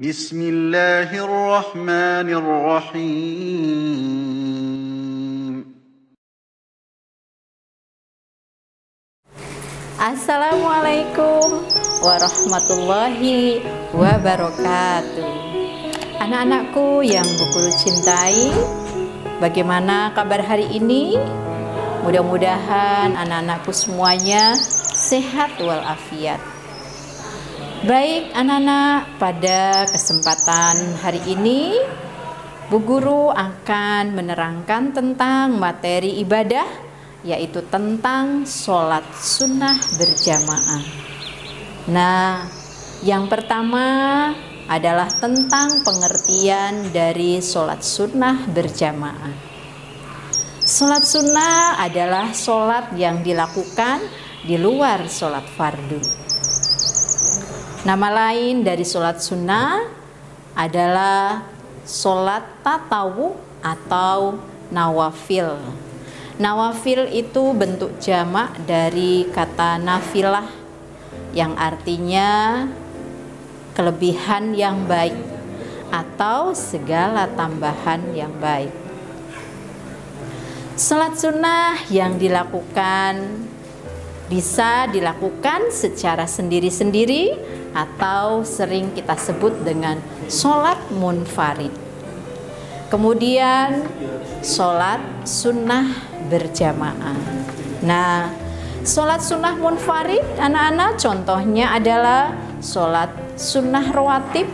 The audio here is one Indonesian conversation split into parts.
بسم الله الرحمن الرحيم. Assalamualaikum warahmatullahi wabarakatuh. Anak-anakku yang Bu Guru cintai, bagaimana kabar hari ini? Mudah-mudahan anak-anakku semuanya sehat walafiat. Baik anak-anak, pada kesempatan hari ini Bu Guru akan menerangkan tentang materi ibadah, yaitu tentang sholat sunnah berjamaah. Nah, yang pertama adalah tentang pengertian dari sholat sunnah berjamaah. Sholat sunnah adalah sholat yang dilakukan di luar sholat fardu. Nama lain dari sholat sunnah adalah sholat tatawu atau nawafil. Nawafil itu bentuk jamak dari kata nafilah, yang artinya kelebihan yang baik atau segala tambahan yang baik. Sholat sunnah yang dilakukan bisa dilakukan secara sendiri-sendiri atau sering kita sebut dengan sholat munfarid. Kemudian sholat sunnah berjamaah. Nah, sholat sunnah munfarid anak-anak contohnya adalah sholat sunnah rawatib,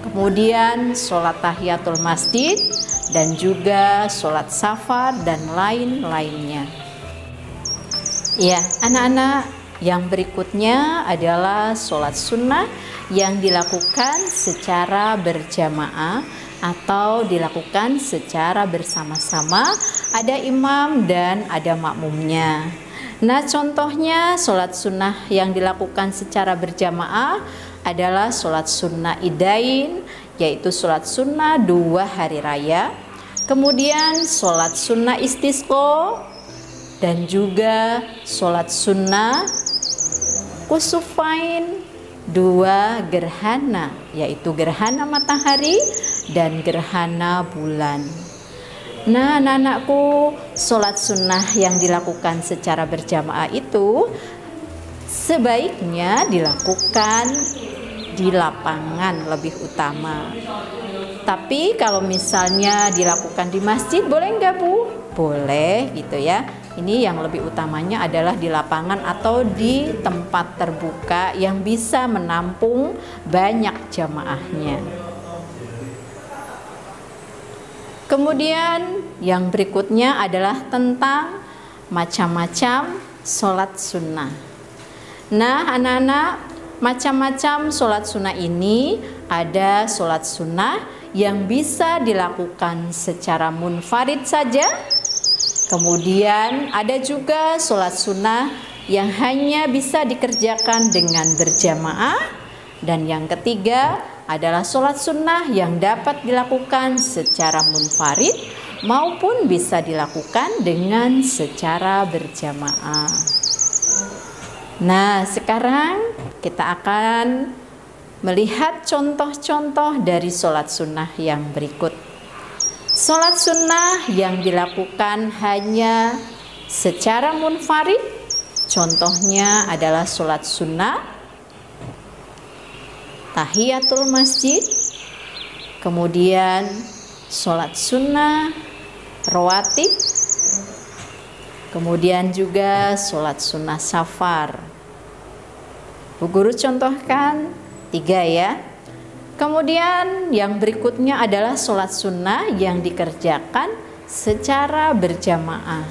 kemudian sholat tahiyatul masjid, dan juga sholat safar dan lain-lainnya. Ya, anak-anak, yang berikutnya adalah sholat sunnah yang dilakukan secara berjamaah atau dilakukan secara bersama-sama, ada imam dan ada makmumnya. Nah, contohnya sholat sunnah yang dilakukan secara berjamaah adalah sholat sunnah idain, yaitu sholat sunnah 2 hari raya, kemudian sholat sunnah istisqa, dan juga sholat sunnah kusufain, 2 gerhana, yaitu gerhana matahari dan gerhana bulan. Nah, anak-anakku, sholat sunnah yang dilakukan secara berjamaah itu sebaiknya dilakukan di lapangan lebih utama. Tapi kalau misalnya dilakukan di masjid, boleh nggak Bu? Boleh gitu ya. Ini yang lebih utamanya adalah di lapangan atau di tempat terbuka yang bisa menampung banyak jamaahnya. Kemudian yang berikutnya adalah tentang macam-macam sholat sunnah. Nah, anak-anak, macam-macam sholat sunnah ini ada sholat sunnah yang bisa dilakukan secara munfarid saja. Kemudian ada juga sholat sunnah yang hanya bisa dikerjakan dengan berjamaah. Dan yang ketiga adalah sholat sunnah yang dapat dilakukan secara munfarid maupun bisa dilakukan dengan secara berjamaah. Nah, sekarang kita akan melihat contoh-contoh dari sholat sunnah yang berikut. Sholat sunnah yang dilakukan hanya secara munfarid, contohnya adalah sholat sunnah tahiyatul masjid, kemudian sholat sunnah rawatib, kemudian juga sholat sunnah safar. Bu Guru contohkan 3 ya. Kemudian yang berikutnya adalah sholat sunnah yang dikerjakan secara berjamaah.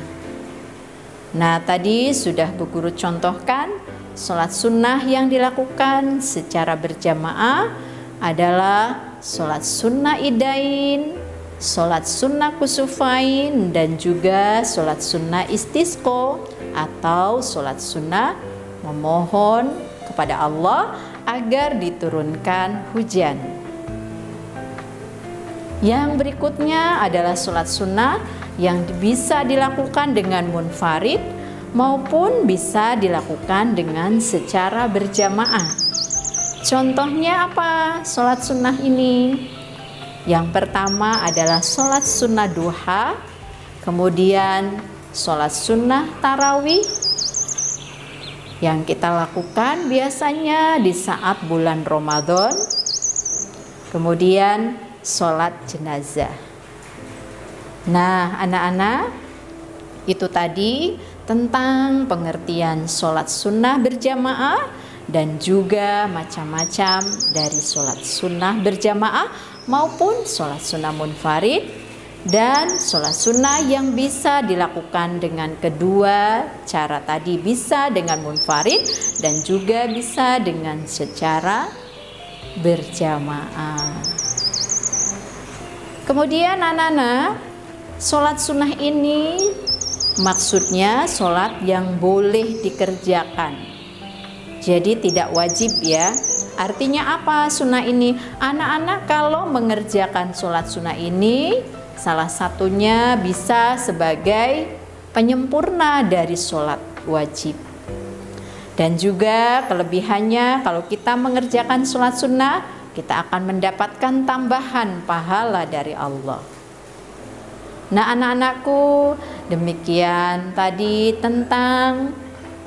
Nah, tadi sudah Bu Guru contohkan sholat sunnah yang dilakukan secara berjamaah adalah sholat sunnah idain, sholat sunnah kusufain, dan juga sholat sunnah istisqa atau sholat sunnah memohon kepada Allah agar diturunkan hujan. Yang berikutnya adalah sholat sunnah yang bisa dilakukan dengan munfarid maupun bisa dilakukan dengan secara berjamaah. Contohnya apa sholat sunnah ini? Yang pertama adalah sholat sunnah duha, kemudian sholat sunnah tarawih yang kita lakukan biasanya di saat bulan Ramadan, kemudian sholat jenazah. Nah, anak-anak, itu tadi tentang pengertian sholat sunnah berjamaah dan juga macam-macam dari sholat sunnah berjamaah maupun sholat sunnah munfarid, dan sholat sunnah yang bisa dilakukan dengan kedua cara tadi, bisa dengan munfarid dan juga bisa dengan secara berjamaah. Kemudian anak-anak, sholat sunnah ini maksudnya sholat yang boleh dikerjakan, jadi tidak wajib ya. Artinya apa sunnah ini? Anak-anak kalau mengerjakan sholat sunnah ini, salah satunya bisa sebagai penyempurna dari sholat wajib. Dan juga kelebihannya kalau kita mengerjakan sholat sunnah, kita akan mendapatkan tambahan pahala dari Allah. Nah anak-anakku, demikian tadi tentang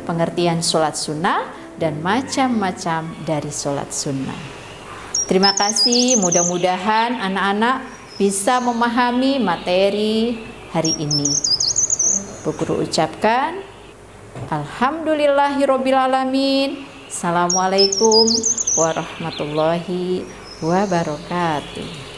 pengertian sholat sunnah dan macam-macam dari sholat sunnah. Terima kasih, mudah-mudahan anak-anak bisa memahami materi hari ini. Bu Guru ucapkan alhamdulillahirobbilalamin. Assalamualaikum warahmatullahi wabarakatuh.